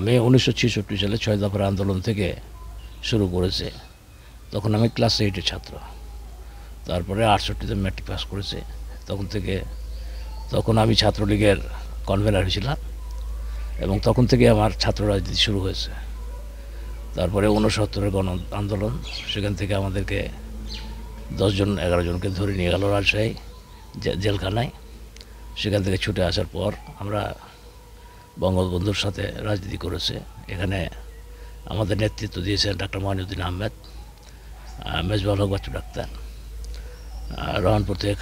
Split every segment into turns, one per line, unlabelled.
আমি 1966 সালে 6 দফার আন্দোলন থেকে শুরু করেছে। তখন আমি ক্লাস 8-এর ছাত্র। তারপরে 68-তে ম্যাট্রিক পাস করেছে। তখন আমি ছাত্রলীগের কনভেনার ছিলাম এবং তখন থেকে আমার ছাত্র রাজনীতি শুরু হয়েছে। তারপরে 69-এর গণ আন্দোলন, সেখান থেকে আমাদেরকে 10-11 জনকে ধরে নিয়ে গেল রাজশাহী জেলখানায়। সেখান থেকে ছুটে আসার পর আমরা বঙ্গবন্ধুর সাথে রাজনীতি করেছে। এখানে আমাদের নেতৃত্ব দিয়েছেন ডাক্তার মঈনুদ্দিন আহমেদ, মেজবাউল হক বাচ্চু ডাক্তার, রহনপুর থেকে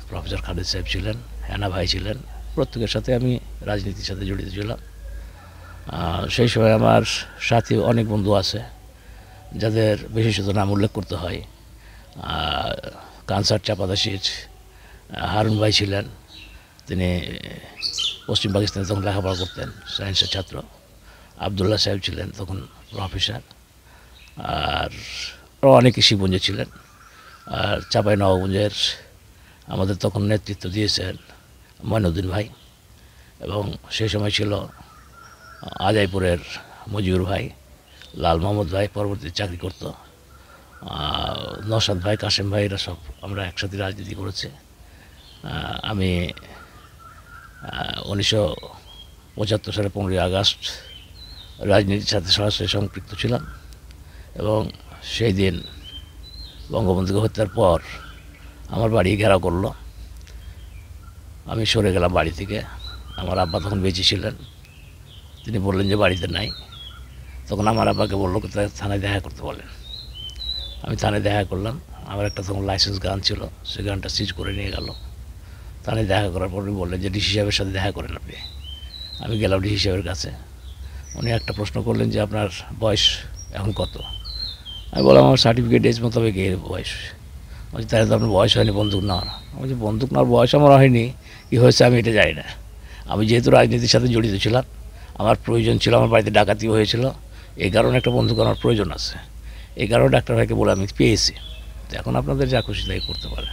প্রফেসর খালেদ সাহেব ছিলেন, হেনা ভাই ছিলেন। প্রত্যেকের সাথে আমি রাজনীতির সাথে জড়িত ছিলাম। সেই সময় আমার সাথী অনেক বন্ধু আছে যাদের বিশেষত নাম উল্লেখ করতে হয়। কানসার চাপাদাসির হারুন ভাই ছিলেন, তিনি পশ্চিম পাকিস্তানে তখন লেখাপড়া করতেন, সায়েন্সের ছাত্র। আবদুল্লাহ সাহেব ছিলেন তখন প্রফেসর, আর অনেকে শিবগঞ্জে ছিলেন। আর চাঁপাই নবাবগঞ্জের আমাদের তখন নেতৃত্ব দিয়েছেন মঈনুদ্দিন ভাই, এবং সেই সময় ছিল আজাইপুরের মজিবুর ভাই, লাল মোহাম্মদ ভাই পরবর্তী চাকরি করত, নওশাদ ভাই, কাশেম ভাই, এরা সব আমরা একসাথে রাজনীতি করেছি। আমি 1975 সালে 15ই আগস্ট রাজনীতির সাথে সরাসরি সম্পৃক্ত ছিলাম এবং সেই দিন বঙ্গবন্ধুকে হত্যার পর আমার বাড়ি ঘেরাও করলো। আমি সরে গেলাম বাড়ি থেকে। আমার আব্বা তখন বেঁচে ছিলেন, তিনি বললেন যে বাড়িতে নাই। তখন আমার আব্বাকে বললো থানায় দেখা করতে বলেন। আমি থানায় দেখা করলাম। আমার একটা তখন লাইসেন্স গান ছিল, সেই গানটা সিজ করে নিয়ে গেল। থানায় দেখা করার পর উনি বললেন যে ডিসি সাহেবের সাথে দেখা করেন আপনি। আমি গেলাম ডিসি সাহেবের কাছে। উনি একটা প্রশ্ন করলেন যে আপনার বয়স এখন কত? আমি বললাম আমার সার্টিফিকেট এজ মোতাবেক এর বয়স। বলছি তাহলে তো আপনার বয়স হয়নি বন্দুক নেওয়ার। বলছি বন্দুক নেওয়ার বয়স আমার হয়নি, কী হয়েছে আমি এটা জানি না। আমি যেহেতু রাজনীতির সাথে জড়িত ছিলাম, আমার প্রয়োজন ছিল, আমার বাড়িতে ডাকাতিও হয়েছিল, এই কারণে একটা বন্দুক আমার প্রয়োজন আছে। এই কারণে ডাক্তার ভাইকে বলে আমি পেয়েছি। তো এখন আপনাদের যা খুশি তাই করতে পারে।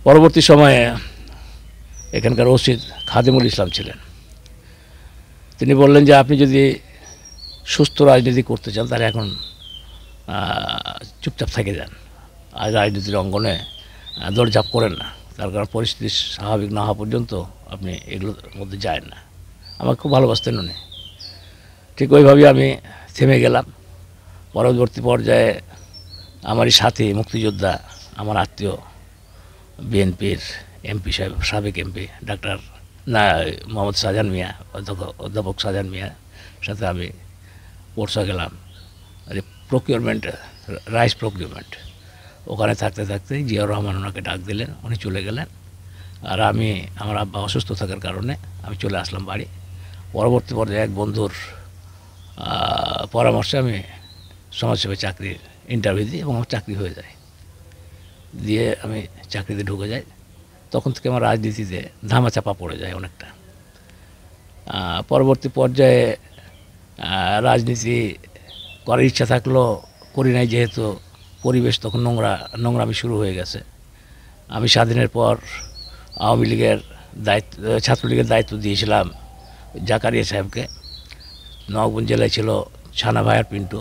পরবর্তী সময়ে এখানকার ওসি খাদিমুল ইসলাম ছিলেন। তিনি বললেন যে আপনি যদি সুস্থ রাজনীতি করতে চান তাহলে এখন চুপচাপ থেকে যান, আর রাজনীতির অঙ্গনে দৌড়ঝাঁপ করেন না, তার কারণ পরিস্থিতি স্বাভাবিক না হওয়া পর্যন্ত আপনি এগুলোর মধ্যে যায় না। আমাকে খুব ভালোবাসতেন উনি। ঠিক ওইভাবেই আমি থেমে গেলাম। পরবর্তী পর্যায়ে আমারই সাথী মুক্তিযোদ্ধা, আমার আত্মীয়, বিএনপির এমপি সাহেব, সাবেক এমপি ডাক্তার মোহাম্মদ শাহজাহান মিয়া, অধ্যাপক শাহজাহান মিয়ার সাথে আমি পড়শা গেলাম প্রকিউরমেন্ট, রাইস প্রকিউরমেন্ট। ওখানে থাকতে থাকতেই জিয়াউর রহমান ওনাকে ডাক দিলেন, উনি চলে গেলেন। আর আমার আব্বা অসুস্থ থাকার কারণে আমি চলে আসলাম বাড়ি। পরবর্তী পর্যায়ে এক বন্ধুর পরামর্শে আমি সমাজসেবা চাকরির ইন্টারভিউ দিই এবং আমার চাকরি হয়ে যায়। দিয়ে আমি চাকরিতে ঢুকে যাই। তখন থেকে আমার রাজনীতিতে ধামাচাপা পড়ে যায় অনেকটা। পরবর্তী পর্যায়ে রাজনীতি করার ইচ্ছা থাকলেও করি নাই, যেহেতু পরিবেশ তখন নোংরামি শুরু হয়ে গেছে। আমি স্বাধীনের পর আওয়ামী লীগের দায়িত্ব, ছাত্রলীগের দায়িত্ব দিয়েছিলাম জাকারিয়া সাহেবকে। নবাবগঞ্জ জেলায় ছিল ছানা ভাই আর পিন্টু,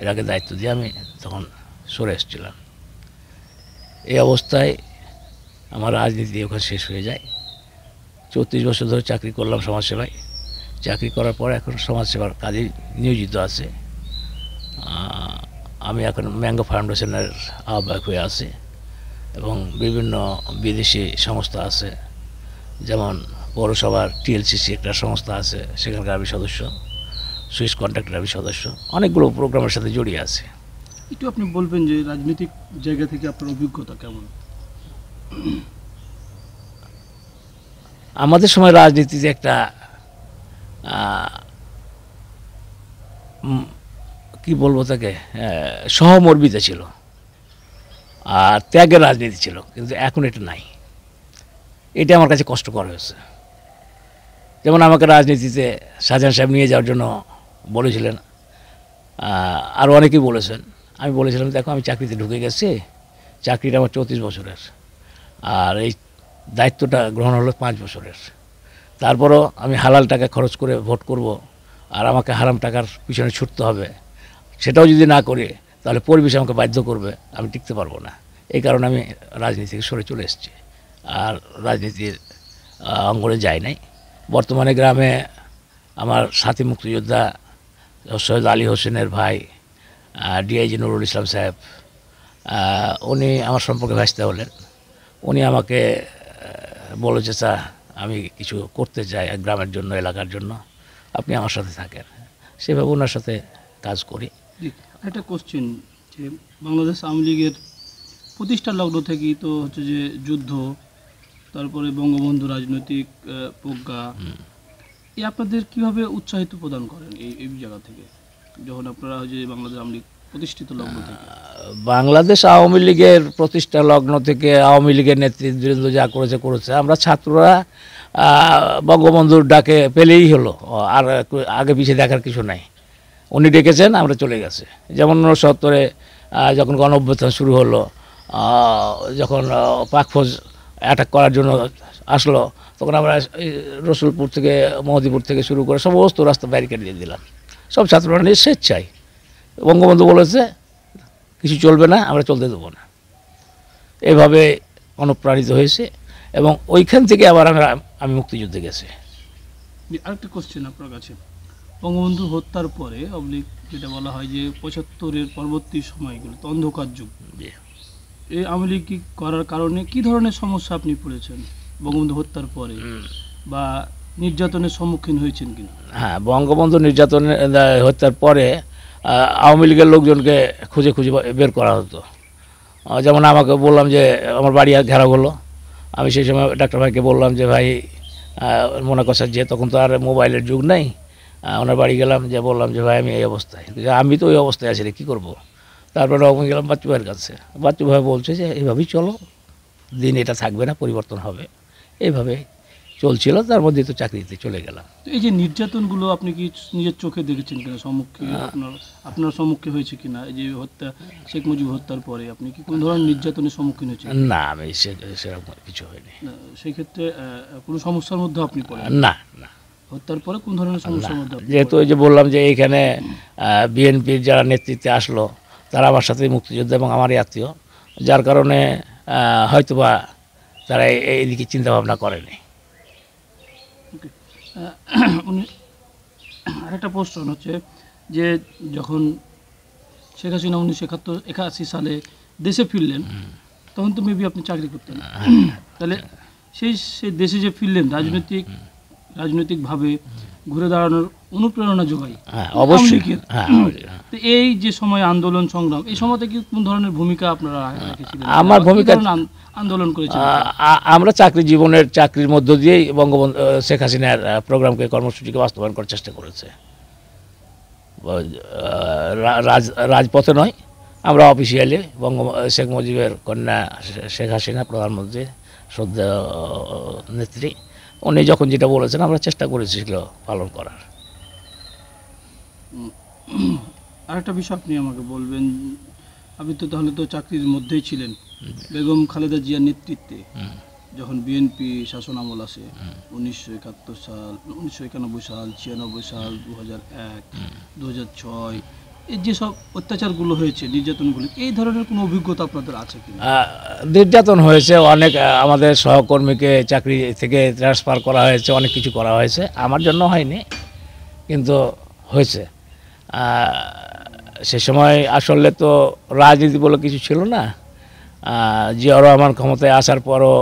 এর আগে দায়িত্ব দিয়ে আমি তখন সরে এসেছিলাম। এই অবস্থায় আমার রাজনীতি ওখানে শেষ হয়ে যায়। 34 বছর ধরে চাকরি করলাম সমাজসেবায়। চাকরি করার পর এখন সমাজসেবার কাজে নিয়োজিত আছে। আমি এখন ম্যাঙ্গো ফাউন্ডেশনের আহ্বায়ক হয়ে আছি এবং বিভিন্ন বিদেশি সংস্থা আছে, যেমন পৌরসভার টিএলসিসি একটা সংস্থা আছে, সেখানকার আমি সদস্য। সুইস কন্ট্রাক্টের আমি সদস্য। অনেকগুলো প্রোগ্রামের সাথে জড়িয়ে আছে।
একটু আপনি বলবেন যে রাজনৈতিক জায়গা থেকে আপনার অভিজ্ঞতা কেমন?
আমাদের সময় রাজনীতিতে একটা কি বলবো তাকে, সহমর্মিতা ছিল আর ত্যাগের রাজনীতি ছিল, কিন্তু এখন এটা নাই। এটা আমার কাছে কষ্টকর হয়েছে। যেমন আমাকে রাজনীতিতে শাহজাহান সাহেব নিয়ে যাওয়ার জন্য বলেছিলেন, আর অনেকেই বলেছেন। আমি বলেছিলাম দেখো আমি চাকরিতে ঢুকে গেছি, চাকরিটা আমার 34 বছরের, আর এই দায়িত্বটা গ্রহণ হলো 5 বছরের। তারপরও আমি হালাল টাকা খরচ করে ভোট করব আর আমাকে হারাম টাকার পিছনে ছুটতে হবে, সেটাও যদি না করি তাহলে পরিবেশ আমাকে বাধ্য করবে, আমি টিকতে পারবো না। এই কারণে আমি রাজনীতি থেকে সরে চলে এসেছি, আর রাজনীতির অঙ্গনে যাই নাই। বর্তমানে গ্রামে আমার সাথী মুক্তিযোদ্ধা সৈয়দ আলী হোসেনের ভাই ডিআইজি নুরুল ইসলাম সাহেব, উনি আমার সম্পর্কে ভাসতে হলেন। উনি আমাকে বলেছে, স্যার আমি কিছু করতে চাই গ্রামের জন্য, এলাকার জন্য, আপনি আমার সাথে থাকেন। সেভাবে ওনার সাথে কাজ করি।
একটা কোশ্চেন, যে বাংলাদেশ আওয়ামী লীগের প্রতিষ্ঠা লগ্ন থেকেই তো হচ্ছে যে যুদ্ধ, তারপরে বঙ্গবন্ধু রাজনৈতিক প্রজ্ঞা, এই আপনাদের কিভাবে উৎসাহিত প্রদান করেন এই জায়গা থেকে, যখন আপনারা যে বাংলাদেশ আওয়ামী লীগ প্রতিষ্ঠিত লগ্ন থেকে?
বাংলাদেশ আওয়ামী লীগের প্রতিষ্ঠা লগ্ন থেকে আওয়ামী লীগের নেতৃবৃন্দ যা করেছে, আমরা ছাত্ররা বঙ্গবন্ধুর ডাকে পেলেই হলো, আর আগে পিছিয়ে দেখার কিছু নাই। উনি ডেকেছেন, আমরা চলে গেছে। যেমন 1970-এ যখন গণ অভ্যুত্থান শুরু হলো, যখন পাকফৌজ অ্যাটাক করার জন্য আসলো, তখন আমরা রসুলপুর থেকে, মহদীপুর থেকে শুরু করে সমস্ত রাস্তা ব্যারিকেড দিয়ে দিলাম, সব ছাত্ররা নিয়ে স্বেচ্ছায়। বঙ্গবন্ধু বলেছে কিছু চলবে না, আমরা চলতে দেবো না। এভাবে অনুপ্রাণিত হয়েছে এবং ওইখান থেকে আবার আমি মুক্তিযুদ্ধে গেছি।
আরেকটা কোশ্চেন আপনার কাছে, বঙ্গবন্ধু হত্যার পরে অবলিক যেটা বলা হয় যে 75-এর পরবর্তী সময়গুলো তো অন্ধকার যুগ, এই আওয়ামী লীগ করার কারণে কি ধরনের সমস্যা আপনি পড়েছেন বঙ্গবন্ধু হত্যার পরে, বা নির্যাতনের সম্মুখীন হয়েছেন কিনা?
হ্যাঁ, বঙ্গবন্ধু নির্যাতনের হত্যার পরে আওয়ামী লীগের লোকজনকে খুঁজে খুঁজে বের করা হতো। যেমন আমাকে বললাম যে আমার বাড়ি ঘেরাও হলো, আমি সেই সময় ডাক্তার ভাইকে বললাম যে ভাই মনে করছেন যে তখন তো আর মোবাইলের যুগ নেই, ওনার বাড়ি গেলাম, যে বললাম যে ভাই আমি এই অবস্থায়, আমি তো ওই অবস্থায় আছি রে, কী করবো? তারপরে আমি গেলাম বাচ্চু ভাইয়ের কাছে। বাচ্চু ভাই বলছে যে এইভাবেই চলো, দিন এটা থাকবে না, পরিবর্তন হবে। এইভাবে চলছিল, তার মধ্যে তো চাকরিতে চলে গেলাম।
তো এই যে নির্যাতনগুলো আপনি কি নিজের চোখে দেখেছেন কিনা, সম্মুখে আপনার সম্মুখে হয়েছে কিনা? এই যে হত্যা, শেখ মুজিব হত্যার পরে আপনি কি কোন ধরনের নির্যাতনের সম্মুখীন হয়েছেন?
না, আমি সেরকম কিছু হয়নি।
সেই ক্ষেত্রে কোনো সমস্যার মধ্যে আপনি পড়েন?
না না,
হত্যার পরে কোন ধরনের সমস্যার মধ্যে?
যেহেতু ওই যে বললাম যে এইখানে বিএনপির যারা নেতৃত্বে আসলো, তারা আমার সাথে মুক্তিযোদ্ধা এবং আমারই আত্মীয়, যার কারণে হয়তোবা তারা এইদিকে চিন্তাভাবনা করেনি।
উনি আরেকটা প্রশ্ন হচ্ছে যে যখন শেখ হাসিনা 1981 সালে দেশে ফিরলেন, তখন তো মেবি আপনি চাকরি করতেন, তাহলে সেই দেশে যে ফিরলেন, রাজনৈতিকভাবে ঘুরে দাঁড়ানোর অনুপ্রেরণা যোগাই
অবশ্যই।
তো এই যে সময় আন্দোলন সংগ্রাম, এই সময়তে কি কোন ধরনের ভূমিকা আপনারা রেখেছিলেন?
আমার ভূমিকা,
আন্দোলন করেছেন
আমরা চাকরির মধ্য দিয়েই বঙ্গবন্ধু শেখ হাসিনার প্রোগ্রামকে, কর্মসূচিকে বাস্তবায়ন করার চেষ্টা করেছে। রাজপথে নয়, আমরা অফিসিয়ালি শেখ মুজিবের কন্যা শেখ হাসিনা, প্রধানমন্ত্রী শ্রদ্ধা নেত্রী, উনি যখন যেটা বলেছেন আমরা চেষ্টা করেছি সেগুলো পালন করার।
আরেকটা বিষয় আপনি আমাকে বলবেন, আপনি তো তাহলে তো চাকরির মধ্যেই ছিলেন বেগম খালেদা জিয়ার নেতৃত্বে, যখন বিএনপি শাসন আমল আসে 1971 সাল, 1991 সাল, 96 সাল, 2001, 2006, এই যেসব অত্যাচারগুলো হয়েছে, নির্যাতনগুলো, এই ধরনের কোনো অভিজ্ঞতা আপনাদের আছে কি?
নির্যাতন হয়েছে অনেক, আমাদের সহকর্মীকে চাকরি থেকে ট্রান্সফার করা হয়েছে, অনেক কিছু করা হয়েছে। আমার জন্য হয়নি, কিন্তু হয়েছে। সে সময় আসলে তো রাজনীতি বলে কিছু ছিল না। জিয়াউর রহমান ক্ষমতায় আসার পরও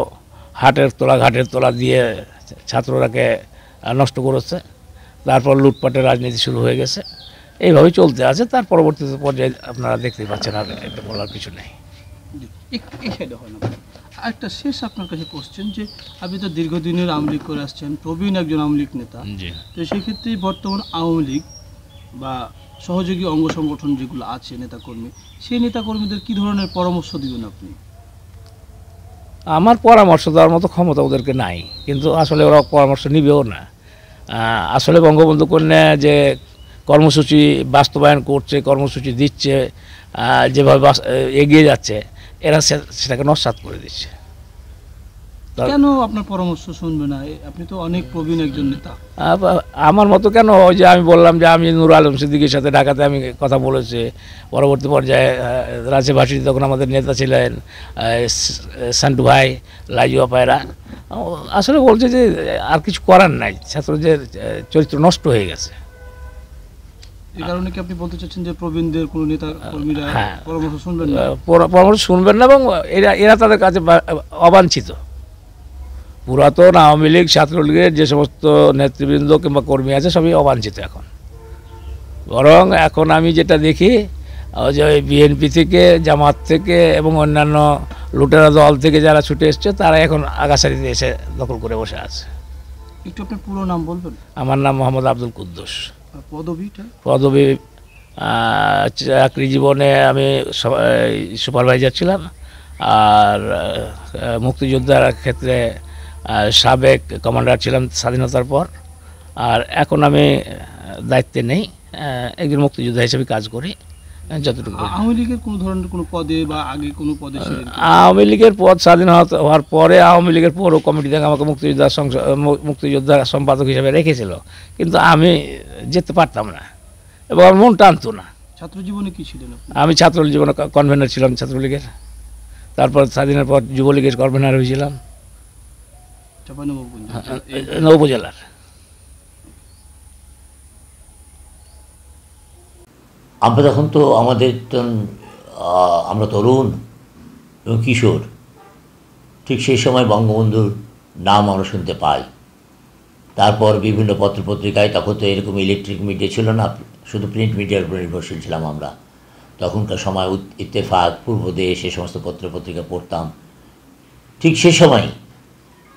ঘাটের তোলা দিয়ে ছাত্ররাকে নষ্ট করেছে। তারপর লুটপাটের রাজনীতি শুরু হয়ে গেছে, এইভাবেই চলতে আছে। তার পরবর্তী পর্যায়ে আপনারা দেখতেই পাচ্ছেন, আর এটা বলার কিছু নেই।
একটা শেষ আপনার কাছে কোশ্চেন, যে আপনি তো দীর্ঘদিনের আওয়ামী লীগ করে আসছেন, প্রবীণ একজন আওয়ামী লীগ নেতা, তো সেক্ষেত্রে বর্তমান আওয়ামী লীগ বা সহযোগী অঙ্গ সংগঠন যেগুলো আছে নেতাকর্মী, সেই নেতাকর্মীদের কি ধরনের পরামর্শ দিবেন আপনি?
আমার পরামর্শ দেওয়ার মতো ক্ষমতা ওদেরকে নাই, কিন্তু আসলে ওরা পরামর্শ নিবেও না। আসলে বঙ্গবন্ধু কন্যা যে কর্মসূচি বাস্তবায়ন করছে, কর্মসূচি দিচ্ছে, যেভাবে এগিয়ে যাচ্ছে, এরা সেটাকে নস্যাৎ করে দিচ্ছে।
কেন আপনার পরামর্শ শুনবে না? আপনি তো অনেক প্রবীণ একজন নেতা।
আমার মতো কেন, ওই যে আমি বললাম যে আমি নূর আলম সিদ্দিকীর সাথে ঢাকাতে আমি কথা বলেছি। পরবর্তী পর্যায়ে রাজ্যভাষী তখন আমাদের নেতা ছিলেন সান্টু ভাই, লাইজুয়া পায়রা। আসলে বলছে যে আর কিছু করার নাই, ছাত্রদের চরিত্র নষ্ট হয়ে গেছে।
এই কারণে কি আপনি বলতে চাচ্ছেন যে প্রবীণদের কোনো নেতা কর্মীরা
হ্যাঁ।
পরামর্শ শুনবেন না?
পরামর্শ শুনবেন না, এবং এরা তাদের কাছে অবাঞ্ছিত। পুরাতন আওয়ামী লীগ, ছাত্রলীগের যে সমস্ত নেতৃবৃন্দ কিংবা কর্মী আছে সবই অবাঞ্ছিত এখন। বরং এখন আমি যেটা দেখি, যে বিএনপি থেকে, জামাত থেকে এবং অন্যান্য লুটেরা দল থেকে যারা ছুটে এসছে, তারা এখন আগাছাড়িতে এসে দখল করে বসে আছে।
একটু আপনার পুরো নাম বলবেন?
আমার নাম মোহাম্মদ আব্দুল কুদ্দুস।
আর পদবিটা?
পদবী চাকরি জীবনে আমি সুপারভাইজার ছিলাম, আর মুক্তিযোদ্ধার ক্ষেত্রে সাবেক কমান্ডার ছিলাম স্বাধীনতার পর। আর এখন আমি দায়িত্বে নেই, একজন মুক্তিযোদ্ধা হিসেবে কাজ করি যতটুকু।
আওয়ামী লীগের কোনো ধরনের কোনো পদে বা আগে কোনো পদে ছিলেন?
আওয়ামী লীগের পদ স্বাধীন হওয়ার পরে আওয়ামী লীগের পৌর কমিটি থেকে আমাকে মুক্তিযোদ্ধা সম্পাদক হিসেবে রেখেছিল, কিন্তু আমি যেতে পারতাম না এবং আমার মন টানতো না।
ছাত্র জীবনে কি ছিলেন আপনি?
আমি ছাত্র জীবনে কনভেনার ছিলাম ছাত্রলীগের, তারপর স্বাধীনের পর যুবলীগের কনভেনার হয়েছিলাম
চাঁপাইনবাবগঞ্জ
উপজেলার।
আমরা তখন তো আমরা তরুণ এবং কিশোর, ঠিক সেই সময় বঙ্গবন্ধুর নাম আমরা শুনতে পাই। তারপর বিভিন্ন পত্রপত্রিকায়, তখন তো এরকম ইলেকট্রিক মিডিয়া ছিল না, শুধু প্রিন্ট মিডিয়ার উপর নির্ভরশীল ছিলাম আমরা। তখনকার সময় ইত্তেফাক, পূর্বদেশ, এই সমস্ত পত্রপত্রিকা পড়তাম। ঠিক সে সময়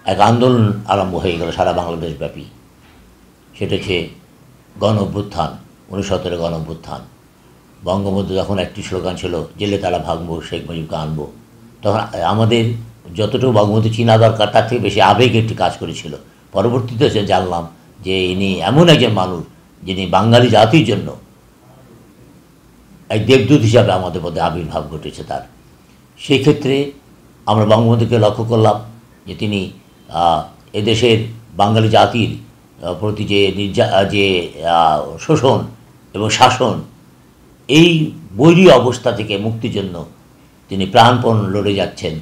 এক আন্দোলন আরম্ভ হয়ে গেল সারা বাংলাদেশব্যাপী। সেটা হচ্ছে গণ অভ্যুত্থান, 1917 গণ অভ্যুত্থান। বঙ্গবন্ধু যখন একটি স্লোগান ছিল, জেলে তালা ভাঙবো, শেখ মুজিবকে আনবো। তখন আমাদের যতটুকু বঙ্গবন্ধু চিনা দরকার তার থেকে বেশি আবেগ একটি কাজ করেছিল। পরবর্তীতে জানলাম যে ইনি এমন একজন মানুষ যিনি বাঙালি জাতির জন্য এক দেবদূত হিসাবে আমাদের মধ্যে আবির্ভাব ঘটেছে তার। সেই ক্ষেত্রে আমরা বঙ্গবন্ধুকে লক্ষ্য করলাম যে তিনি এদেশের বাঙালি জাতির প্রতি যে শোষণ এবং শাসন, এই বৈরী অবস্থা থেকে মুক্তির জন্য তিনি প্রাণপণ লড়ে যাচ্ছেন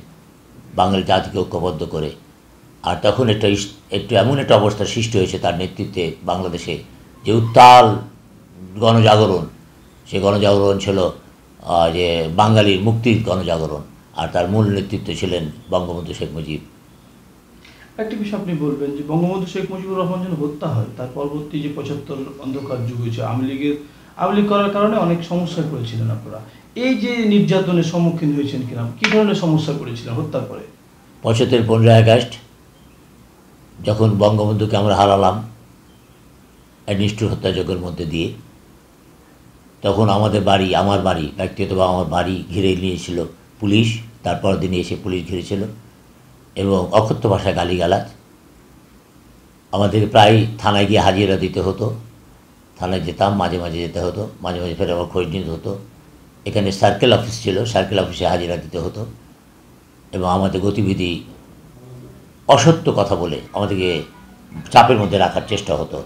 বাঙালি জাতিকে ঐক্যবদ্ধ করে। আর তখন একটু এমন একটা অবস্থা সৃষ্টি হয়েছে তার নেতৃত্বে বাংলাদেশে, যে উত্তাল গণজাগরণ। সে গণজাগরণ ছিল যে বাঙালির মুক্তির গণজাগরণ, আর তার মূল নেতৃত্ব ছিলেন বঙ্গবন্ধু শেখ মুজিব।
একটি বিষয় আপনি বলবেন যে বঙ্গবন্ধু শেখ মুজিবুর রহমান যেন হত্যা হয়, তার পরবর্তী যে 75 অন্ধকার যুগ হয়েছে, আওয়ামী লীগ করার কারণে অনেক সমস্যায় পড়েছিলেন আপনারা। এই যে নির্যাতনের সম্মুখীন হয়েছেন কিনা, কী ধরনের সমস্যায় পড়েছিলেন হত্যার পরে?
75 15 আগস্ট যখন বঙ্গবন্ধুকে আমরা হারালাম এক নিষ্ঠুর হত্যাযজ্ঞের মধ্যে দিয়ে, তখন আমার বাড়ি ব্যক্তিগতভাবে আমার বাড়ি ঘিরে নিয়েছিল পুলিশ। তারপর দিনে এসে পুলিশ ঘিরেছিল এবং অকথ্য ভাষায় গালিগালাজ। আমাদেরকে প্রায় থানায় গিয়ে হাজিরা দিতে হতো। থানায় যেতাম, মাঝে মাঝে যেতে হতো, মাঝে মাঝে ফের আবার খোঁজ নিতে হতো। এখানে সার্কেল অফিস ছিল, সার্কেল অফিসে হাজিরা দিতে হতো এবং আমাদের গতিবিধি অসত্য কথা বলে আমাদেরকে চাপের মধ্যে রাখার চেষ্টা হতো।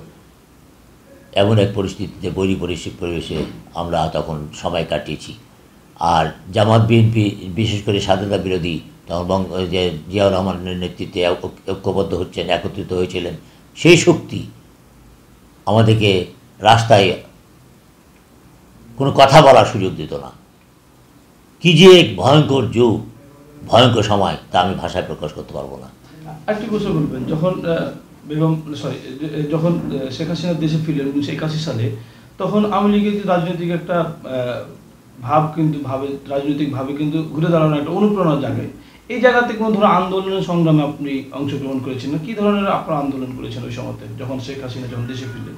এমন এক পরিস্থিতিতে বৈরী পরিবেশে আমরা তখন সময় কাটিয়েছি। আর জামাত বিএনপি, বিশেষ করে স্বাধীনতা বিরোধী, তখন যে জিয়াউর রহমানের নেতৃত্বে ঐক্যবদ্ধ হচ্ছেন, একত্রিত হয়েছিলেন, সেই শক্তি আমাদেরকে রাস্তায় কোনো কথা বলার সুযোগ দিত না। কী যে এক ভয়ঙ্কর যুগ, ভয়ঙ্কর সময়, তা আমি ভাষায় প্রকাশ করতে পারবো না।
একটি কথা বলবেন, যখন শেখ হাসিনা দেশে ফিরলেন 1981 সালে, তখন আওয়ামী লীগের যে রাজনৈতিক একটা রাজনৈতিকভাবে কিন্তু ঘুরে দাঁড়ানোর একটা অনুপ্রেরণা জায়গায়, এই জায়গাতে কোনো ধরনের আন্দোলনের সংগ্রামে আপনি অংশগ্রহণ করেছেন না? কী ধরনের আপনারা আন্দোলন করেছেন ওই সময়তে, যখন শেখ হাসিনা যখন দেশে ফিরলেন?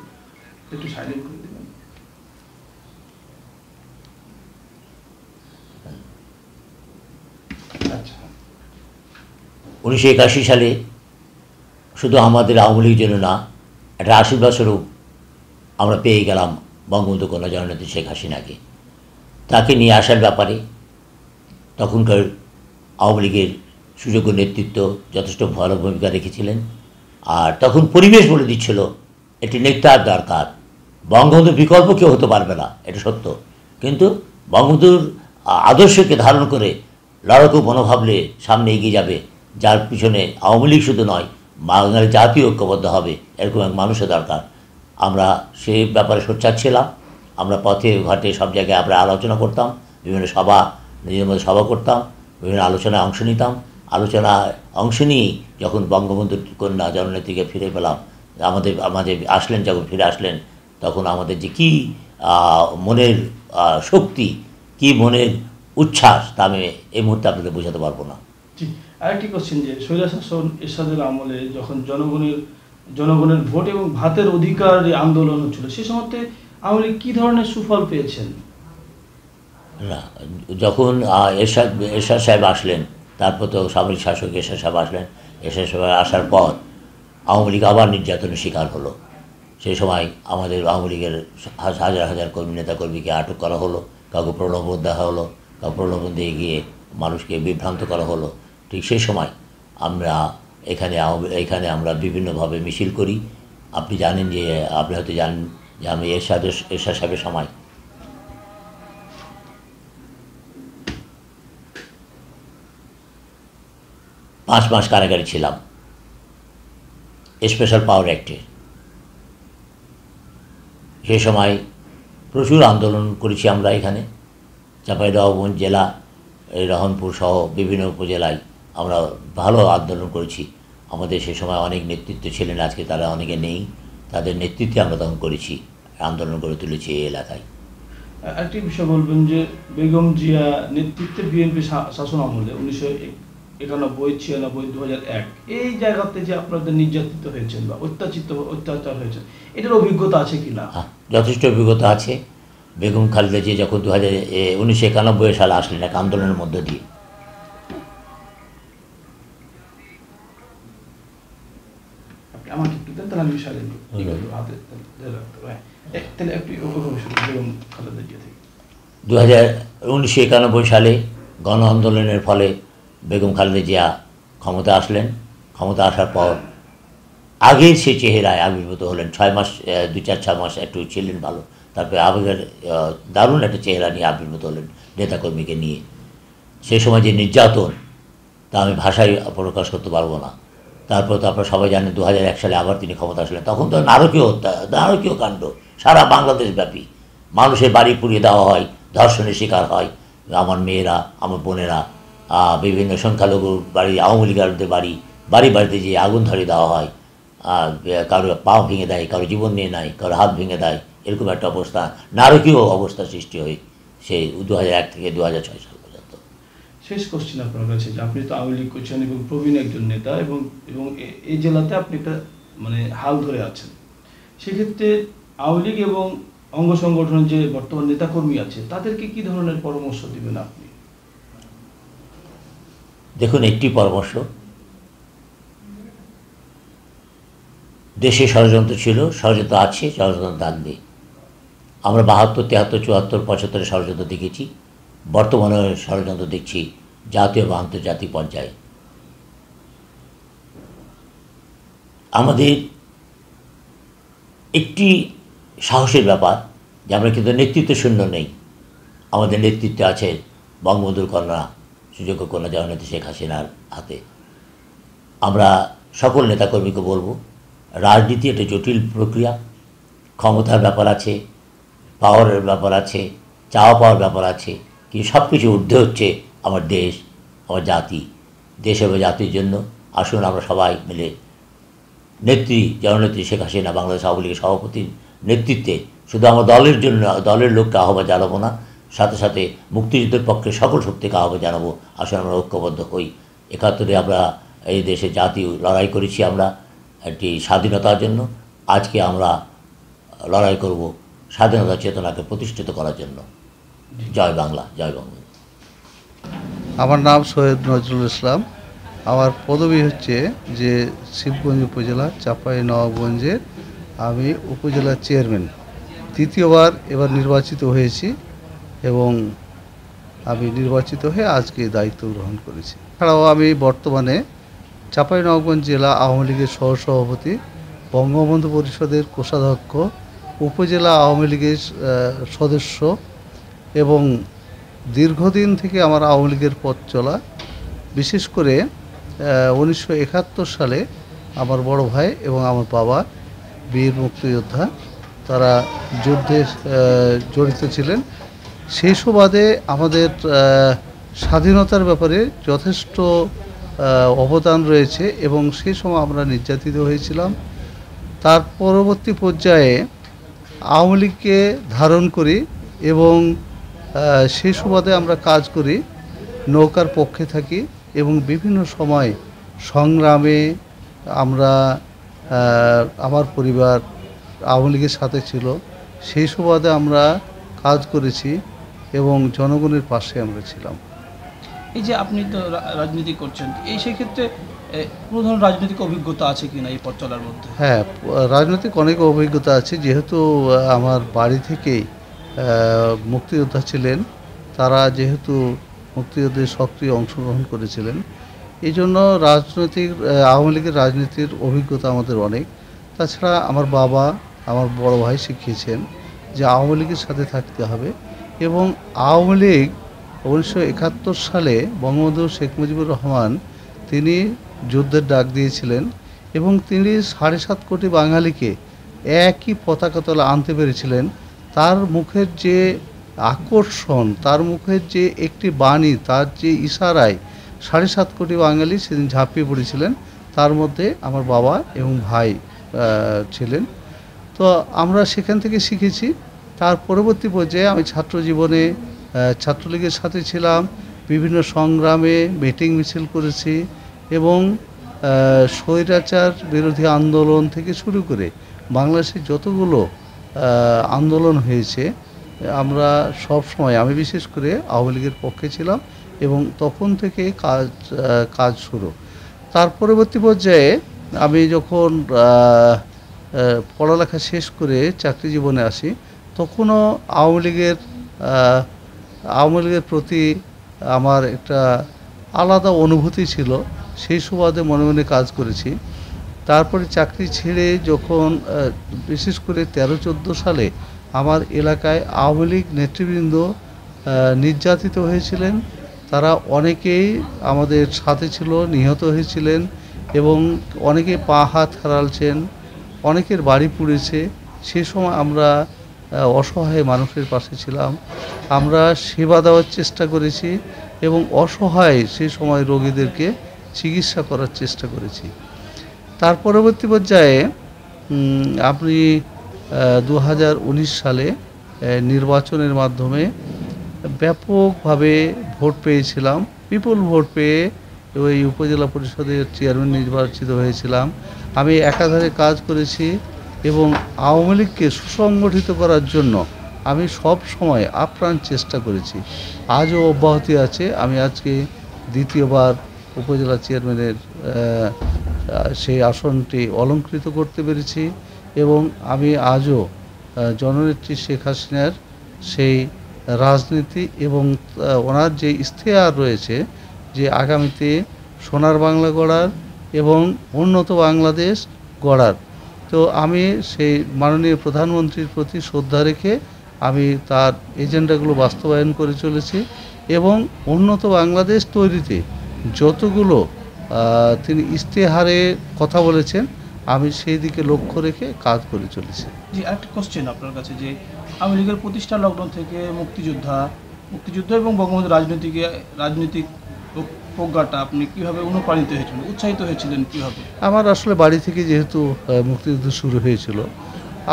একটু সাইলেন্ট করে দেবেন। আচ্ছা,
1981 সালে শুধু আমাদের আওয়ামী লীগের জন্য না, একটা আশীর্বাদ স্বরূপ আমরা পেয়ে গেলাম বঙ্গবন্ধু কন্যা জননেত্রী শেখ হাসিনাকে। তাকে নিয়ে আসার ব্যাপারে তখনকার আওয়ামী লীগের সুযোগ্য নেতৃত্ব যথেষ্ট ভালো ভূমিকা রেখেছিলেন। আর তখন পরিবেশ বলে দিচ্ছিল একটি নেতার দরকার, বঙ্গবন্ধুর বিকল্প কেউ হতে পারবে না, এটা সত্য। কিন্তু বঙ্গবন্ধুর আদর্শকে ধারণ করে লড়াকু মনোভাব নিয়ে সামনে এগিয়ে যাবে, যার পিছনে আওয়ামী লীগ শুধু নয়, বাঙালি জাতীয় ঐক্যবদ্ধ হবে, এরকম এক মানুষের দরকার। আমরা সেই ব্যাপারে সোচ্চার ছিলাম। আমরা পথে ঘাটে সব জায়গায় আমরা আলোচনা করতাম, বিভিন্ন সভা, নিজের মধ্যে সভা করতাম, বিভিন্ন আলোচনায় অংশ নিতাম। আলোচনায় অংশ নিয়েই যখন বঙ্গবন্ধুর কন্যা জননেত্রীকে ফিরে পেলাম, আমাদের আসলেন, যখন ফিরে আসলেন, তখন আমাদের যে কী মনের শক্তি, কি মনের উচ্ছ্বাস, তা আমি এই মুহূর্তে আপনাদের বোঝাতে পারবো না।
জি, আরেকটি কোশ্চেন, যে স্বৈরশাসন এরশাদের আমলে যখন জনগণের ভোট এবং ভাতের অধিকার আন্দোলন হচ্ছিল, সে সময়তে আওয়ামী লীগ কী ধরনের সুফল পেয়েছেন?
না, যখন এরশাদ সাহেব আসলেন, তারপর তো সামরিক শাসক এরশাদ সাহেব আসলেন। এরশাদ সাহেব আসার পর আওয়ামী লীগ আবার নির্যাতনের শিকার হলো। সেই সময় আমাদের আওয়ামী লীগের হাজার হাজার নেতাকর্মীকে আটক করা হলো, কাউকে প্রলোভন দেওয়া হলো, কাউকে প্রলোভন দিয়ে গিয়ে মানুষকে বিভ্রান্ত করা হলো। ঠিক সেই সময় আমরা এখানে আমরা বিভিন্নভাবে মিছিল করি। আপনি হয়তো জানেন যে আমি এরশাদ সাহেবের সময় 5 মাস কারাগারে ছিলাম স্পেশাল পাওয়ার অ্যাক্টে। সেই সময় প্রচুর আন্দোলন করেছি আমরা এখানে, চাঁপাইনবাবগঞ্জ জেলা, এই রহনপুর সহ বিভিন্ন উপজেলায় আমরা ভালো আন্দোলন করেছি। আমাদের সে সময় অনেক নেতৃত্ব ছিলেন, আজকে তারা অনেকে নেই, তাদের নেতৃত্বে আমরা তখন করেছি, আন্দোলন করে তুলেছি এই এলাকায়।
একটি বিষয় বলবেন যে বেগম জিয়া নেতৃত্বে বিএনপি শাসন আমলে 1991, 96, 2001 এই জায়গাতে যে আপনাদের নির্যাতিত হয়েছেন বা অত্যাচার হয়েছে, এটার অভিজ্ঞতা আছে কি না?
যথেষ্ট অভিজ্ঞতা আছে। বেগম খালেদা জিয়া যখন 1991 সালে আসলেন এক আন্দোলনের মধ্য দিয়ে,
আমাকে একটু দেন, তাহলে আমি বিষয় তাহলে একটু বেগম খালেদা জিয়া থেকে
1991 সালে গণ আন্দোলনের ফলে বেগম খালেদা জিয়া ক্ষমতা আসলেন। ক্ষমতা আসার পর আগের সে চেহারায় আবির্ভূত হলেন। 2-4-6 মাস একটু ছিলেন ভালো, তারপরে আবেগের দারুণ একটা চেহারা নিয়ে আবির্ভূত হলেন নেতাকর্মীকে নিয়ে। সেই সময় যে নির্যাতন, তা আমি ভাষায় প্রকাশ করতে পারবো না। তারপর সবাই জানেন 2001 সালে আবার তিনি ক্ষমতা আসলেন। তখন তো নারকীয় কাণ্ড সারা বাংলাদেশ ব্যাপী, মানুষের বাড়ি পুড়িয়ে দেওয়া হয়, ধর্ষণের শিকার হয় আমার মেয়েরা, আমার বোনেরা, বিভিন্ন সংখ্যালঘুর বাড়ি, আওয়ামী লীগারদের বাড়িতে যে আগুন ধরিয়ে দেওয়া হয়, কারো পা ভেঙে দেয়, কারো জীবন নিয়ে নেয়, কারো হাত ভেঙে দেয়, এরকম একটা অবস্থা, নারকীয় অবস্থা সৃষ্টি হয় সেই 2001 থেকে 2006 সাল পর্যন্ত।
শেষ কোশ্চেন আপনার কাছে, যে আপনি তো আওয়ামী লীগ করছেন এবং প্রবীণ একজন নেতা, এবং এই জেলাতে আপনি একটা হাল ধরে আছেন, সেক্ষেত্রে আওয়ামী লীগ এবং অঙ্গ সংগঠনের যে বর্তমান নেতাকর্মী আছে, তাদেরকে কি ধরনের পরামর্শ দিবেন আপনি?
দেখুন, একটি পরামর্শ, দেশে ষড়যন্ত্র ছিল, ষড়যন্ত্র আছে, ষড়যন্ত্র থাকবে। আমরা 72, 73, 74, 75 ষড়যন্ত্র দেখেছি, বর্তমানে ষড়যন্ত্র দেখছি জাতীয় বা আন্তর্জাতিক পর্যায়ে। আমাদের একটি সাহসের ব্যাপার যে আমরা কিন্তু নেতৃত্ব শূন্য নেই। আমাদের নেতৃত্বে আছে বঙ্গবন্ধুর কন্যা, সুযোগ্য কন্যা জননেত্রী শেখ হাসিনার হাতে। আমরা সকল নেতাকর্মীকে বলবো, রাজনীতি একটা জটিল প্রক্রিয়া, ক্ষমতার ব্যাপার আছে, পাওয়ারের ব্যাপার আছে, চাওয়া পাওয়ার ব্যাপার আছে, কিন্তু সব কিছু ঊর্ধ্বে হচ্ছে আমার দেশ, আমার জাতি। দেশ এবং জাতির জন্য আসুন আমরা সবাই মিলে জননেত্রী শেখ হাসিনা, বাংলাদেশ আওয়ামী লীগের সভাপতির নেতৃত্বে শুধু আমার দলের লোককে আহ্বান জানাবো না, সাথে সাথে মুক্তিযুদ্ধের পক্ষে সকল শক্তিকে আহ্বান জানাবো, আসলে আমরা ঐক্যবদ্ধ হই। 71 আমরা এই দেশে জাতি লড়াই করেছি, আমরা একটি স্বাধীনতার জন্য। আজকে আমরা লড়াই করব স্বাধীনতা চেতনাকে প্রতিষ্ঠিত করার জন্য। জয় বাংলা, জয় বঙ্গবন্ধু।
আমার নাম সৈয়দ নজরুল ইসলাম। আমার পদবি হচ্ছে যে শিবগঞ্জ উপজেলা চাঁপাইনবাবগঞ্জের আমি উপজেলা চেয়ারম্যান। তৃতীয়বার এবার নির্বাচিত হয়েছি এবং আমি নির্বাচিত হয়ে আজকে দায়িত্ব গ্রহণ করেছি। এছাড়াও আমি বর্তমানে চাঁপাইনবাবগঞ্জ জেলা আওয়ামী লীগের সহসভাপতি, বঙ্গবন্ধু পরিষদের কোষাধ্যক্ষ, উপজেলা আওয়ামী লীগের সদস্য এবং দীর্ঘদিন থেকে আমার আওয়ামী লীগের পথ চলা। বিশেষ করে 1971 সালে আমার বড় ভাই এবং আমার বাবা বীর মুক্তিযোদ্ধা, তারা যুদ্ধে জড়িত ছিলেন। সেই সুবাদে আমাদের স্বাধীনতার ব্যাপারে যথেষ্ট অবদান রয়েছে এবং সেই সময় আমরা নির্যাতিত হয়েছিলাম। তার পরবর্তী পর্যায়ে আওয়ামী লীগকে ধারণ করি এবং সেই সুবাদে আমরা কাজ করি, নৌকার পক্ষে থাকি এবং বিভিন্ন সময় সংগ্রামে আমরা আমার পরিবার আওয়ামী লীগের সাথে ছিল, সেই সুবাদে আমরা কাজ করেছি এবং জনগণের পাশে আমরা ছিলাম।
এই যে আপনি তো রাজনীতি করছেন, এই সেক্ষেত্রে কোনো ধরনের রাজনৈতিক অভিজ্ঞতা আছে কিনা এই পথ চলার মধ্যে?
হ্যাঁ, রাজনৈতিক অনেক অভিজ্ঞতা আছে, যেহেতু আমার বাড়ি থেকেই মুক্তিযোদ্ধা ছিলেন, তারা যেহেতু মুক্তিযুদ্ধে সক্রিয় অংশগ্রহণ করেছিলেন, এই জন্য রাজনৈতিক আওয়ামী লীগের রাজনীতির অভিজ্ঞতা আমাদের অনেক। তাছাড়া আমার বাবা, আমার বড় ভাই শিখিয়েছেন যে আওয়ামী লীগের সাথে থাকতে হবে এবং আওয়ামী লীগ 1971 সালে বঙ্গবন্ধু শেখ মুজিবুর রহমান তিনি যুদ্ধের ডাক দিয়েছিলেন এবং তিনি 7.5 কোটি বাঙালিকে একই পতাকা তলে আনতে পেরেছিলেন। তার মুখের যে আকর্ষণ, তার মুখের যে একটি বাণী, তার যে ইশারায় 7.5 কোটি বাঙালি সেদিন ঝাঁপিয়ে পড়েছিলেন। তার মধ্যে আমার বাবা এবং ভাই ছিলেন। তো আমরা সেখান থেকে শিখেছি। তার পরবর্তী পর্যায়ে আমি ছাত্র জীবনে ছাত্রলীগের সাথে ছিলাম, বিভিন্ন সংগ্রামে মিটিং মিছিল করেছি এবং স্বৈরাচার বিরোধী আন্দোলন থেকে শুরু করে বাংলাদেশে যতগুলো আন্দোলন হয়েছে আমরা সব সময়, আমি বিশেষ করে আওয়ামী লীগের পক্ষে ছিলাম এবং তখন থেকে কাজ শুরু। তার পরবর্তী পর্যায়ে আমি যখন পড়ালেখা শেষ করে চাকরি জীবনে আসি, তখনও আওয়ামী লীগের প্রতি আমার একটা আলাদা অনুভূতি ছিল, সেই সুবাদে মনে মনে কাজ করেছি। তারপরে চাকরি ছেড়ে যখন বিশেষ করে 13-14 সালে আমার এলাকায় আওয়ামী লীগ নেতৃবৃন্দ নির্যাতিত হয়েছিলেন, তারা অনেকেই আমাদের সাথে ছিল, নিহত হয়েছিলেন এবং অনেকে পা হাত হারালছেন, অনেকের বাড়ি পুড়েছে। সে সময় আমরা অসহায় মানুষের পাশে ছিলাম, আমরা সেবা দেওয়ার চেষ্টা করেছি এবং অসহায় সেই সময় রোগীদেরকে চিকিৎসা করার চেষ্টা করেছি। তার পরবর্তী পর্যায়ে আপনি 2019 সালে নির্বাচনের মাধ্যমে ব্যাপকভাবে ভোট পেয়েছিলাম, বিপুল ভোট পেয়ে ওই উপজেলা পরিষদের চেয়ারম্যান নির্বাচিত হয়েছিলাম। আমি একাধারে কাজ করেছি এবং আওয়ামী লীগকে সুসংগঠিত করার জন্য আমি সব সময় আপ্রাণ চেষ্টা করেছি, আজও অব্যাহতি আছে। আমি আজকে দ্বিতীয়বার উপজেলা চেয়ারম্যানের সেই আসনটি অলংকৃত করতে পেরেছি এবং আমি আজও জননেত্রী শেখ হাসিনার সেই রাজনীতি এবং ওনার যে ইশতেহার রয়েছে যে আগামীতে সোনার বাংলা গড়ার এবং উন্নত বাংলাদেশ গড়ার, তো আমি সেই মাননীয় প্রধানমন্ত্রীর প্রতি শ্রদ্ধা রেখে আমি তার এজেন্ডাগুলো বাস্তবায়ন করে চলেছি এবং উন্নত বাংলাদেশ তৈরিতে যতগুলো তিনি ইশতেহারে কথা বলেছেন আমি সেই দিকে লক্ষ্য রেখে কাজ করে চলেছি।
জি, আরেকটা কোশ্চেন আপনার কাছে, যে আওয়ামী লীগের প্রতিষ্ঠা লগ্ন থেকে মুক্তিযুদ্ধ এবং বঙ্গবন্ধু রাজনৈতিক প্রজ্ঞাটা আপনি কীভাবে অনুপ্রাণিত হয়েছিলেন, উৎসাহিত হয়েছিলেন কীভাবে?
আমার আসলে বাড়ি থেকে যেহেতু মুক্তিযুদ্ধ শুরু হয়েছিল,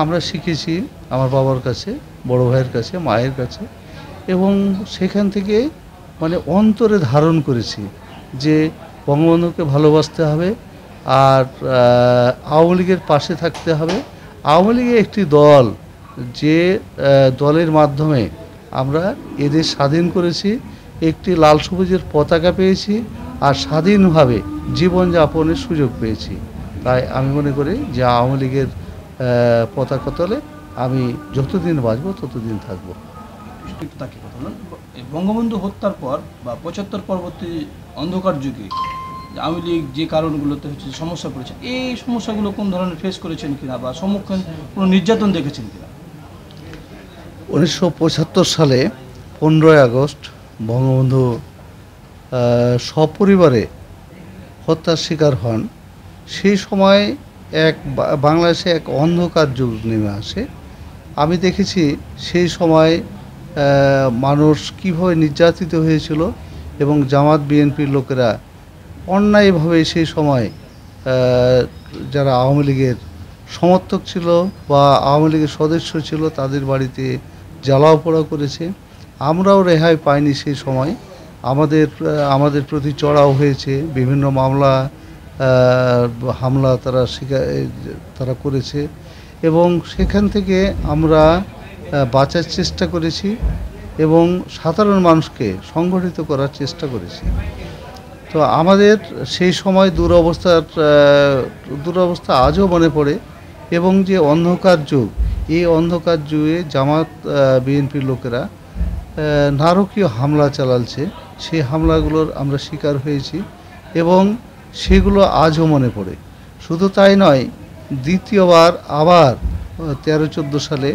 আমরা শিখেছি আমার বাবার কাছে, বড় ভাইয়ের কাছে, মায়ের কাছে এবং সেখান থেকে মানে অন্তরে ধারণ করেছি যে বঙ্গবন্ধুকে ভালোবাসতে হবে আর আওয়ামী লীগের পাশে থাকতে হবে। আওয়ামী লীগের একটি দল, যে দলের মাধ্যমে আমরা এদের স্বাধীন করেছি, একটি লাল সবুজের পতাকা পেয়েছি আর স্বাধীনভাবে জীবনযাপনের সুযোগ পেয়েছি। তাই আমি মনে করি যে আওয়ামী লীগের পতাকা তলে আমি যতদিন বাঁচব ততদিন থাকব।
একটু তাকে কথা বলুন। এই বঙ্গবন্ধু হত্যার পর বা 75 পরবর্তী অন্ধকার যুগে আওয়ামী লীগ যে কারণগুলোতে হচ্ছে সমস্যা পড়েছে, এই সমস্যাগুলো কোন ধরনের ফেস করেছেন কিনা বা সম্মুখীন কোনো নির্যাতন দেখেছেন কিনা?
1975 সালে 15ই আগস্ট বঙ্গবন্ধু সপরিবারে হত্যার শিকার হন। সেই সময় বাংলাদেশে এক অন্ধকার যুগ নেমে আসে। আমি দেখেছি সেই সময় মানুষ কীভাবে নির্যাতিত হয়েছিল এবং জামাত বিএনপির লোকেরা অন্যায়ভাবে সেই সময় যারা আওয়ামী লীগের সমর্থক ছিল বা আওয়ামী লীগের সদস্য ছিল তাদের বাড়িতে জ্বালাও পোড়া করেছে। আমরাও রেহাই পাইনি সেই সময়। আমাদের প্রতি চড়াও হয়েছে, বিভিন্ন মামলা হামলা তারা করেছে এবং সেখান থেকে আমরা বাঁচার চেষ্টা করেছি এবং সাধারণ মানুষকে সংগঠিত করার চেষ্টা করেছি। তো আমাদের সেই সময় দুরবস্থা আজও মনে পড়ে এবং যে অন্ধকার যুগ, এই অন্ধকার যুগে জামাত বিএনপির লোকেরা নারকীয় হামলা চালাচ্ছে, সেই হামলাগুলোর আমরা শিকার হয়েছি এবং সেগুলো আজও মনে পড়ে। শুধু তাই নয়, দ্বিতীয়বার আবার 13-14 সালে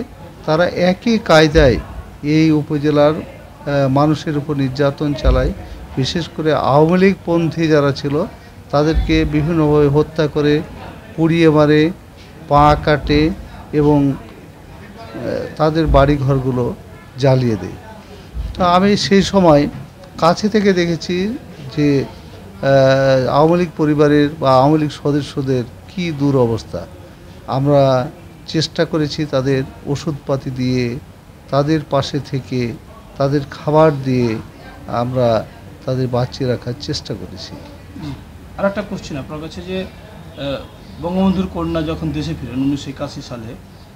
তারা একই কায়দায় এই উপজেলার মানুষের উপর নির্যাতন চালায়। বিশেষ করে আওয়ামী লীগপন্থী যারা ছিল তাদেরকে বিভিন্নভাবে হত্যা করে, পুড়িয়ে মারে, পা কাটে এবং তাদের বাড়িঘরগুলো জ্বালিয়ে দেয়। তো আমি সেই সময় কাছে থেকে দেখেছি যে আওয়ামী লীগ পরিবারের বা আওয়ামী লীগ সদস্যদের কী দুরবস্থা। আমরা চেষ্টা করেছি তাদের ওষুধপাতি দিয়ে, তাদের পাশে থেকে, তাদের খাবার দিয়ে আমরা তাদের বাঁচিয়ে রাখার চেষ্টা করেছি।
আর একটা কোশ্চেন আপনার কাছে, যে বঙ্গবন্ধুর কন্যা যখন দেশে ফিরেন 1981 সালে,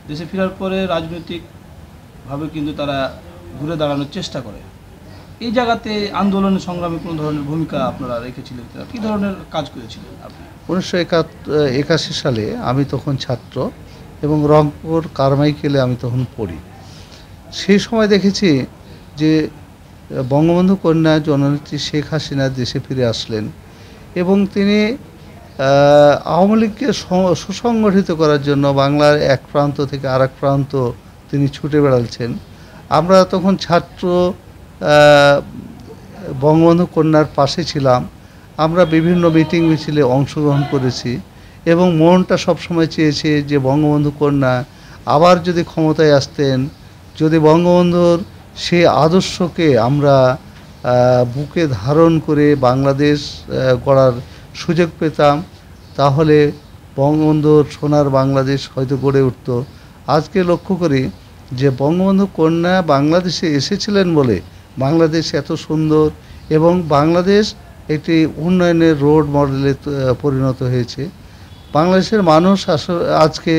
দেশে ফেরার পরে রাজনৈতিকভাবে কিন্তু তারা ঘুরে দাঁড়ানোর চেষ্টা করে। এই জায়গাতে আন্দোলনের সংগ্রামে কোনো ধরনের ভূমিকা আপনারা রেখেছিলেন কিনা? কী ধরনের কাজ করেছিলেন আপনি?
1981 সালে আমি তখন ছাত্র এবং রংপুর কারমাইকেলে আমি তখন পড়ি। সেই সময় দেখেছি যে বঙ্গবন্ধু কন্যা জননেত্রী শেখ হাসিনা দেশে ফিরে আসলেন এবং তিনি আওয়ামী লীগকে সুসংগঠিত করার জন্য বাংলার এক প্রান্ত থেকে আরেক প্রান্ত তিনি ছুটে বেড়াচ্ছেন। আমরা তখন ছাত্র বঙ্গবন্ধু কন্যার পাশে ছিলাম। আমরা বিভিন্ন মিটিং মিছিলে অংশগ্রহণ করেছি এবং মনটা সবসময় চেয়েছে যে বঙ্গবন্ধু কন্যা আবার যদি ক্ষমতায় আসতেন, যদি বঙ্গবন্ধুর সেই আদর্শকে আমরা বুকে ধারণ করে বাংলাদেশ গড়ার সুযোগ পেতাম, তাহলে বঙ্গবন্ধুর সোনার বাংলাদেশ হয়তো গড়ে উঠত। আজকে লক্ষ্য করি যে বঙ্গবন্ধু কন্যা বাংলাদেশে এসেছিলেন বলে বাংলাদেশ এত সুন্দর এবং বাংলাদেশ একটি উন্নয়নের রোড মডেলে পরিণত হয়েছে। বাংলাদেশের মানুষ আজকে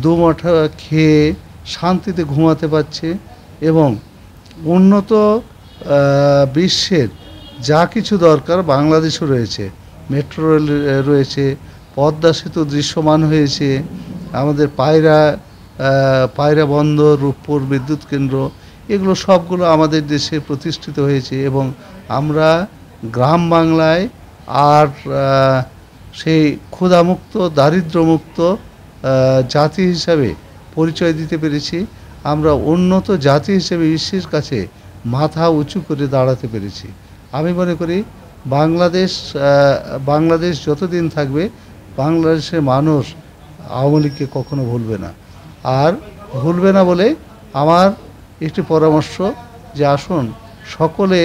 দুমুঠো খেয়ে শান্তিতে ঘুমাতে পারছে এবং উন্নত বিশ্বের যা কিছু দরকার বাংলাদেশও রয়েছে। মেট্রো রেল রয়েছে, পদ্মা সেতু দৃশ্যমান হয়েছে, আমাদের পায়রা বন্দর, রূপপুর বিদ্যুৎ কেন্দ্র, এগুলো সবগুলো আমাদের দেশে প্রতিষ্ঠিত হয়েছে এবং আমরা গ্রাম বাংলায় আর সেই ক্ষুধামুক্ত, দারিদ্র্যমুক্ত জাতি হিসাবে পরিচয় দিতে পেরেছি। আমরা উন্নত জাতি হিসেবে বিশ্বের কাছে মাথা উঁচু করে দাঁড়াতে পেরেছি। আমি মনে করি বাংলাদেশ যতদিন থাকবে বাংলাদেশের মানুষ আওয়ামী লীগকে কখনো ভুলবে না। আর ভুলবে না বলে আমার একটি পরামর্শ যে আসুন সকলে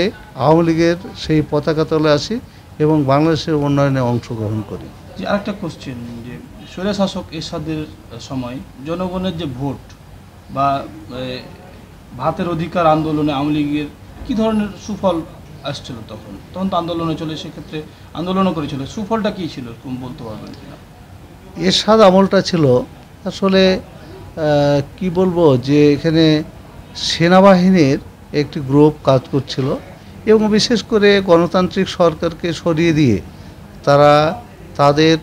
আওয়ামী লীগের সেই পতাকা তলে আসি এবং বাংলাদেশের উন্নয়নে অংশগ্রহণ করি।
যে আরেকটা কোশ্চেন, যে স্বৈরশাসক এরশাদের সময় জনগণের যে ভোট বা ভাতের অধিকার আন্দোলনে আওয়ামী লীগের কী ধরনের সুফল আসছিল? তখন তো আন্দোলনে চলে, সেক্ষেত্রে আন্দোলনও করেছিল, সুফলটা কী ছিল বলতে পারবেন কিনা?
এরশাদ আমলটা ছিল আসলে কি বলবো, যে এখানে সেনাবাহিনীর একটি গ্রুপ কাজ করছিল এবং বিশেষ করে গণতান্ত্রিক সরকারকে সরিয়ে দিয়ে তারা তাদের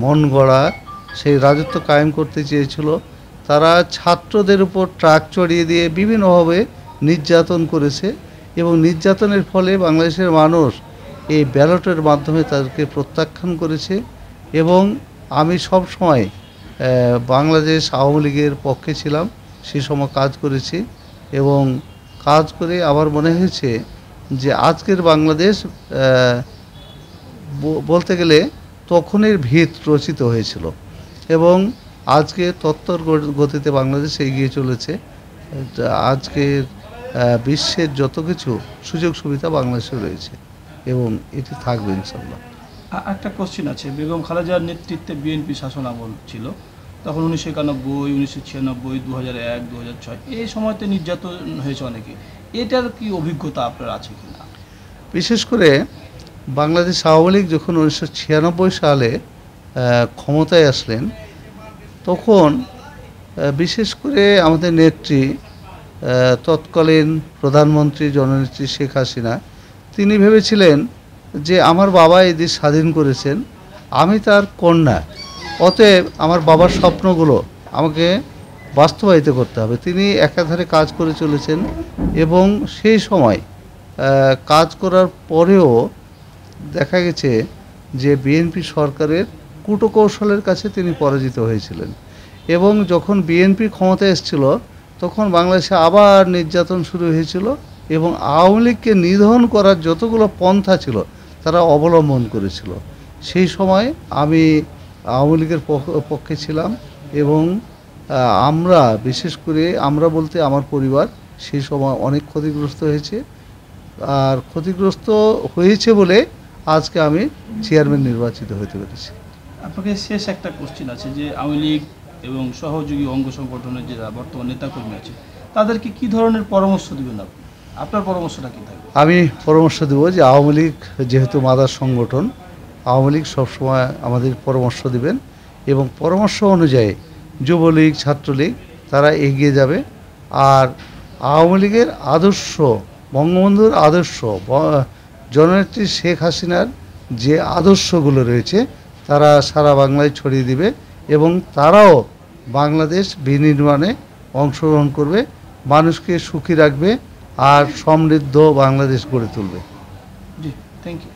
মন গড়া সেই রাজত্ব কায়েম করতে চেয়েছিল তারা ছাত্রদের উপর ট্রাক চড়িয়ে দিয়ে বিভিন্নভাবে নির্যাতন করেছে এবং নির্যাতনের ফলে বাংলাদেশের মানুষ এই ব্যালটের মাধ্যমে তাদেরকে প্রত্যাখ্যান করেছে। এবং আমি সব সময় বাংলাদেশ আওয়ামী লীগের পক্ষে ছিলাম, সে সময় কাজ করেছি এবং কাজ করে আমার মনে হয়েছে যে আজকের বাংলাদেশ বলতে গেলে তখনের ভিত রচিত হয়েছিল এবং আজকে তত্ত্বর গতিতে বাংলাদেশ এগিয়ে চলেছে। আজকের বিশ্বের যত কিছু সুযোগ সুবিধা বাংলাদেশে রয়েছে এবং এটি থাকবে ইনশাল্লাহ।
একটা কোশ্চেন আছে, বেগম খালেদার নেতৃত্বে বিএনপি শাসন আমল ছিল, তখন 1991, 1996, 2001, 2006 এই সময়তে নির্যাতন হয়েছে অনেকে, এটার কি অভিজ্ঞতা আপনার আছে কিনা?
বিশেষ করে বাংলাদেশ আওয়ামী লীগ যখন 1996 সালে ক্ষমতায় আসলেন, তখন বিশেষ করে আমাদের নেত্রী তৎকালীন প্রধানমন্ত্রী জননেত্রী শেখ হাসিনা, তিনি ভেবেছিলেন যে আমার বাবা এই দেশ স্বাধীন করেছেন, আমি তার কন্যা, অতএব আমার বাবার স্বপ্নগুলো আমাকে বাস্তবায়িত করতে হবে। তিনি একাধারে কাজ করে চলেছেন এবং সেই সময় কাজ করার পরেও দেখা গেছে যে বিএনপি সরকারের কূটকৌশলের কাছে তিনি পরাজিত হয়েছিলেন এবং যখন বিএনপি ক্ষমতায় এসেছিল তখন বাংলাদেশে আবার নির্যাতন শুরু হয়েছিল এবং আওয়ামী লীগকে নিধন করার যতগুলো পন্থা ছিল তারা অবলম্বন করেছিল। সেই সময় আমি আওয়ামী লীগের পক্ষে ছিলাম এবং আমরা বিশেষ করে আমরা বলতে আমার পরিবার সেই সময় অনেক ক্ষতিগ্রস্ত হয়েছে, আর ক্ষতিগ্রস্ত হয়েছে বলে আজকে আমি চেয়ারম্যান নির্বাচিত হতে পেরেছি।
আপনাকে শেষ একটা কোশ্চেন আছে যে আওয়ামী লীগ এবং সহযোগী অঙ্গ সংগঠনের যারা বর্তমান নেতাকর্মী আছে তাদেরকে কি ধরনের পরামর্শ দেবেন আপনি? আপনার পরামর্শটা কি থাকবে?
আমি পরামর্শ দেব যে আওয়ামী লীগ যেহেতু মাদার সংগঠন, আওয়ামী লীগ সবসময় আমাদের পরামর্শ দিবেন এবং পরামর্শ অনুযায়ী যুবলীগ, ছাত্রলীগ তারা এগিয়ে যাবে। আর আওয়ামী লীগের আদর্শ, বঙ্গবন্ধুর আদর্শ, জননেত্রী শেখ হাসিনার যে আদর্শগুলো রয়েছে তারা সারা বাংলায় ছড়িয়ে দিবে এবং তারাও বাংলাদেশ বিনির্মাণে অংশগ্রহণ করবে, মানুষকে সুখী রাখবে আর সমৃদ্ধ বাংলাদেশ গড়ে তুলবে।
জি, থ্যাংক ইউ।